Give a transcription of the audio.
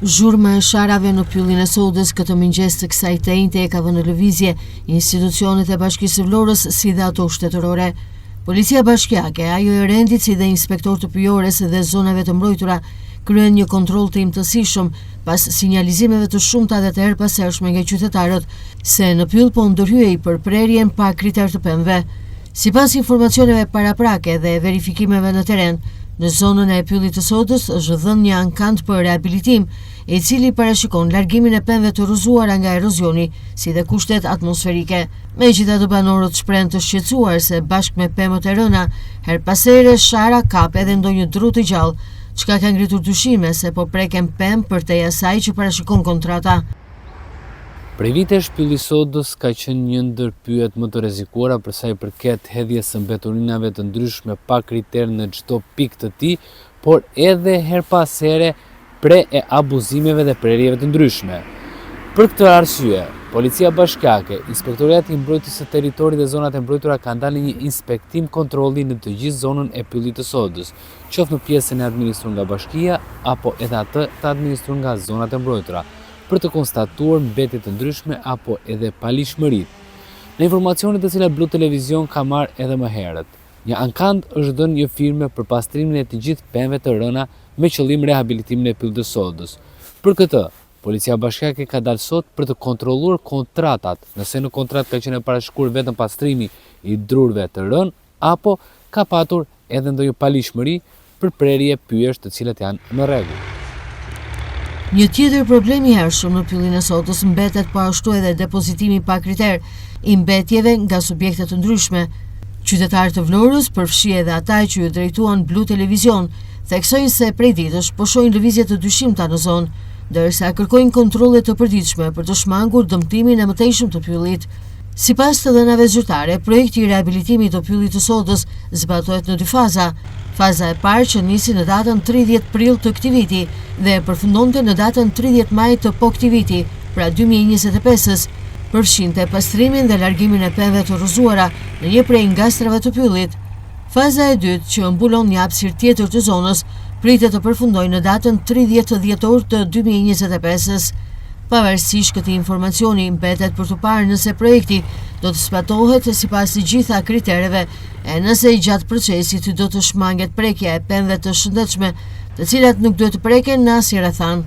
Zhurma e sharave në pyllin e Sodës këtë mëngjes të kësaj të njëjte e ka vënë në lëvizje institucionet e Bashkisë së Vlorës si dhe ato shtetërore. Policia bashkiake, ajo e rendit si dhe inspektor të pyjores dhe zonave të mbrojtura kryen një kontroll të imtësishëm pas sinjalizimeve të shumta dhe të erpasershme nga qytetarët se në pyll po ndërhyej për prerjen pa kriter të pemëve. Sipas informacioneve paraprake dhe verifikimeve në teren, në zonën e pyllit të Sodës është dhënë një ankant për rehabilitim, i cili parashikon largimin e pemëve të rrëzuara nga erozioni, si dhe kushtet atmosferike. Megjithatë, banorët shprehen të shqetësuar se bashkë me pemët e rëna, her pasere shara kap edhe ndonjë dru të gjallë, çka ka ngritur dyshime se po preken pemë përtej asaj që parashikon kontrata. Prej vitesh, pylli i Sodës ka qenë një ndër pyjet më të rrezikuara për sa i përket hedhjes së mbeturinave të ndryshme pa kriter në çdo pikë të tij, por edhe her pas here pre e abuzimeve dhe prerjeve të ndryshme. Për këtë arsye, Policia Bashkiake, Inspektorati i Mbrojtjes së Territorit dhe zonat e mbrojtura kanë dalë një inspektim kontrolli në të gjithë zonën e pyllit të Sodës, qoftë në pjesën e administruar nga bashkia apo edhe atë të administruar nga zonat e mbrojtura, për të konstatuar mbetje të ndryshme apo edhe palishmëri. Në informacionet të cilat Blu Televizion ka marrë edhe më herët, një ankant është dhënë një firme për pastrimin e të gjithë pemëve të rëna me qëllim rehabilitimin e pyllit të Sodës. Për këtë, Policia Bashkiake ka dalë sot për të kontrolluar kontratat, nëse në kontratë ka qenë parashikuar vetëm pastrimi i drurve të rënë apo ka patur edhe ndonjë palishmëri për prerje pyjesh të cilat janë në rregull. Një tjetër problem i hershëm në pyllin e Sodës mbetet po ashtu edhe depozitimi pa kriter i mbetjeve nga subjekte të ndryshme. Qytetarët të Vlorës, përfshi edhe ata që ju drejtuan Blu Televizion, theksojnë se prej ditësh po shohin lëvizje të dyshimta në zonë, ndërsa kërkojnë kontrolle të përditshme për të shmangur dëmtimin e mëtejshëm të pyllit. Sipas të dhënave zyrtare, projekti i rehabilitimit të pyllit të Sodës zbatohet në 2 faza. Faza e parë që nisi në datën 30 prill të këtij viti dhe përfundonte në datën 30 maj të po këtij viti, pra 2025-s, përfshinte pastrimin dhe largimin e pemëve të rrëzuara në një prej ngastrave të pyllit. Faza e dytë, që mbulon një hapësirë tjetër të zonës, pritet të përfundojë në datën 30 dhjetor të 2025-s. Pavarësisht këtij informacioni mbetet për të parë nëse projekti do të zbatohet sipas të gjitha kritereve e nëse i gjatë procesit do të shmanget prekja e pemëve të shëndetshme, të cilat nuk duhet të preken në asnjë rrethana.